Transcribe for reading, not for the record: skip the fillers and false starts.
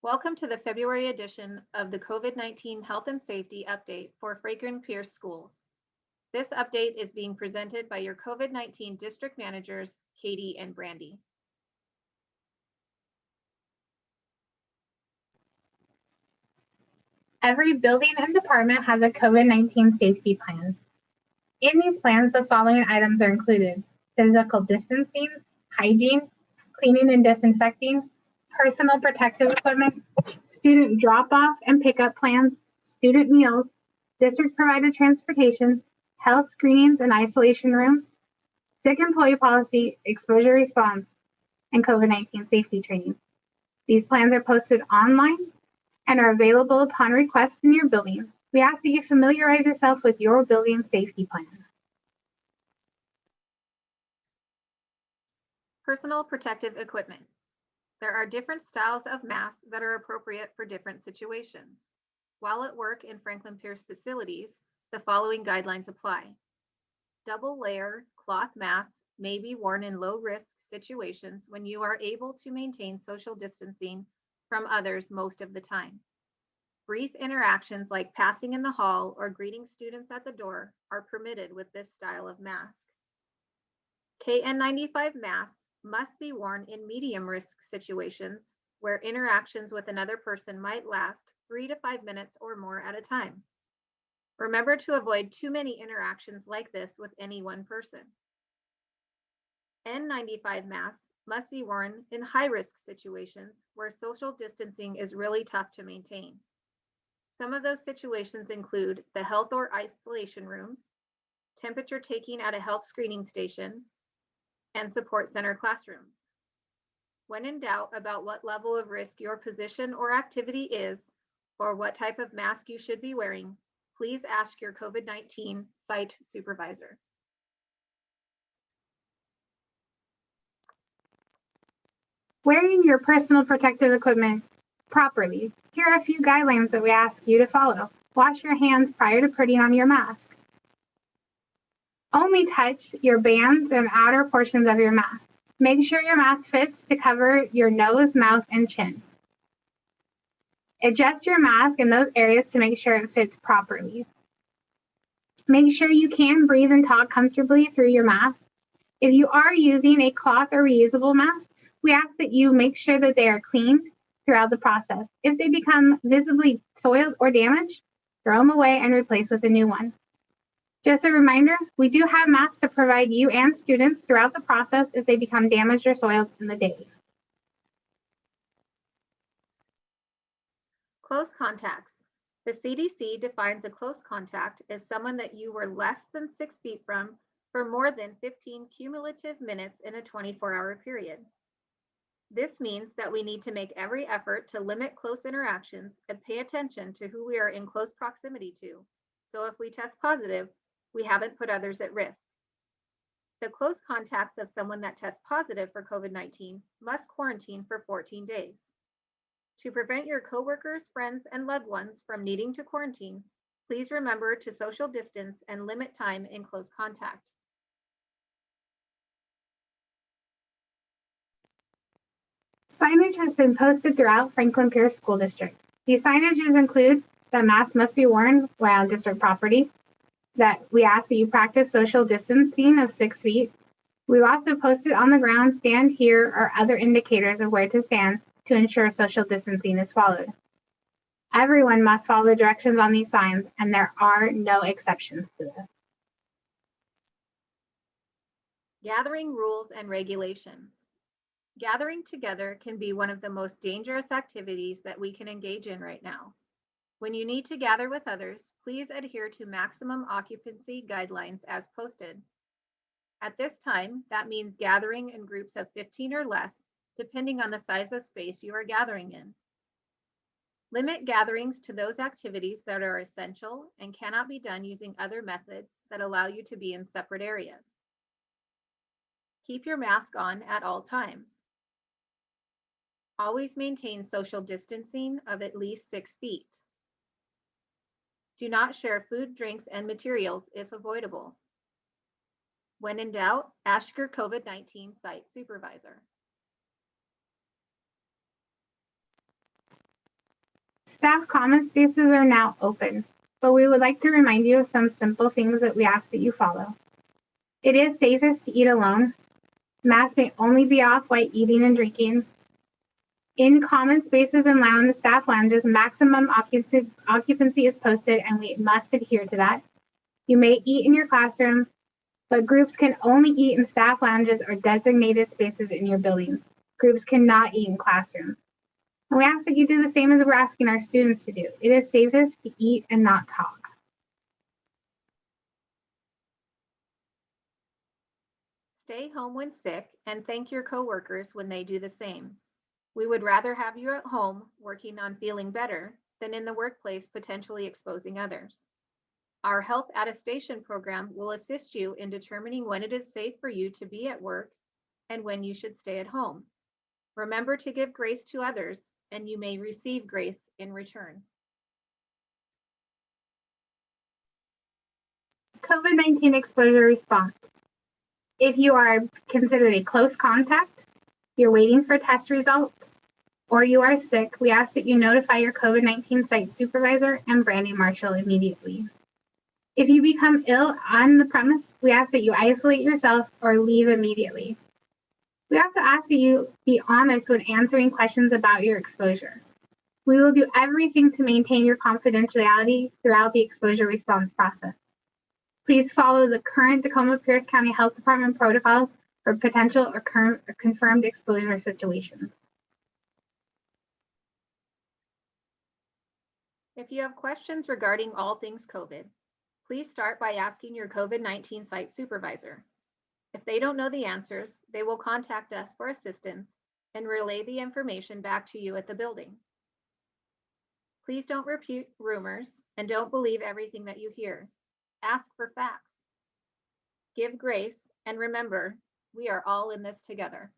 Welcome to the February edition of the COVID-19 Health and Safety Update for Franklin-Pierce Schools. This update is being presented by your COVID-19 District Managers, Katie and Brandy. Every building and department has a COVID-19 safety plan. In these plans, the following items are included: physical distancing, hygiene, cleaning and disinfecting, personal protective equipment, student drop-off and pickup plans, student meals, district-provided transportation, health screenings and isolation rooms, sick employee policy, exposure response, and COVID-19 safety training. These plans are posted online and are available upon request in your building. We ask that you familiarize yourself with your building safety plan. Personal protective equipment. There are different styles of masks that are appropriate for different situations. While at work in Franklin-Pierce facilities, the following guidelines apply. Double layer cloth masks may be worn in low risk situations when you are able to maintain social distancing from others most of the time. Brief interactions like passing in the hall or greeting students at the door are permitted with this style of mask. KN95 masks must be worn in medium risk situations where interactions with another person might last 3 to 5 minutes or more at a time. Remember to avoid too many interactions like this with any one person. N95 masks must be worn in high-risk situations where social distancing is really tough to maintain. Some of those situations include the health or isolation rooms, temperature taking at a health screening station, and support center classrooms. When in doubt about what level of risk your position or activity is, or what type of mask you should be wearing, please ask your COVID-19 site supervisor. Wearing your personal protective equipment properly. Here are a few guidelines that we ask you to follow. Wash your hands prior to putting on your mask. Only touch your bands and outer portions of your mask. Make sure your mask fits to cover your nose, mouth, and chin. Adjust your mask in those areas to make sure it fits properly. Make sure you can breathe and talk comfortably through your mask. If you are using a cloth or reusable mask, we ask that you make sure that they are cleaned throughout the process. If they become visibly soiled or damaged, throw them away and replace with a new one. Just a reminder, we do have masks to provide you and students throughout the process if they become damaged or soiled in the day. Close contacts. The CDC defines a close contact as someone that you were less than 6 feet from for more than 15 cumulative minutes in a 24-hour period. This means that we need to make every effort to limit close interactions and pay attention to who we are in close proximity to. So if we test positive, we haven't put others at risk. The close contacts of someone that tests positive for COVID-19 must quarantine for 14 days. To prevent your coworkers, friends, and loved ones from needing to quarantine, please remember to social distance and limit time in close contact. Signage has been posted throughout Franklin-Pierce School District. These signages include that masks must be worn while on district property, that we ask that you practice social distancing of 6 feet. We've also posted on the ground, stand here, or other indicators of where to stand to ensure social distancing is followed. Everyone must follow the directions on these signs, and there are no exceptions to this. Gathering rules and regulations. Gathering together can be one of the most dangerous activities that we can engage in right now. When you need to gather with others, please adhere to maximum occupancy guidelines as posted. At this time, that means gathering in groups of 15 or less, depending on the size of space you are gathering in. Limit gatherings to those activities that are essential and cannot be done using other methods that allow you to be in separate areas. Keep your mask on at all times. Always maintain social distancing of at least 6 feet. Do not share food, drinks, and materials if avoidable. When in doubt, ask your COVID-19 site supervisor. Staff common spaces are now open, but we would like to remind you of some simple things that we ask that you follow. It is safest to eat alone. Masks may only be off while eating and drinking. In common spaces and staff lounges, maximum occupancy is posted and we must adhere to that. You may eat in your classroom, but groups can only eat in staff lounges or designated spaces in your building. Groups cannot eat in classrooms. And we ask that you do the same as we're asking our students to do. It is safest to eat and not talk. Stay home when sick and thank your coworkers when they do the same. We would rather have you at home working on feeling better than in the workplace potentially exposing others. Our health attestation program will assist you in determining when it is safe for you to be at work and when you should stay at home. Remember to give grace to others, and you may receive grace in return. COVID-19 exposure response. If you are considered a close contact, you're waiting for test results, or you are sick, we ask that you notify your COVID-19 site supervisor and branding marshal immediately. If you become ill on the premise, we ask that you isolate yourself or leave immediately. We also ask that you be honest when answering questions about your exposure. We will do everything to maintain your confidentiality throughout the exposure response process. Please follow the current Tacoma Pierce County Health Department protocols for potential or confirmed exposure situations. If you have questions regarding all things COVID, please start by asking your COVID-19 site supervisor. If they don't know the answers, they will contact us for assistance and relay the information back to you at the building. Please don't repeat rumors and don't believe everything that you hear. Ask for facts. Give grace, and remember, we are all in this together.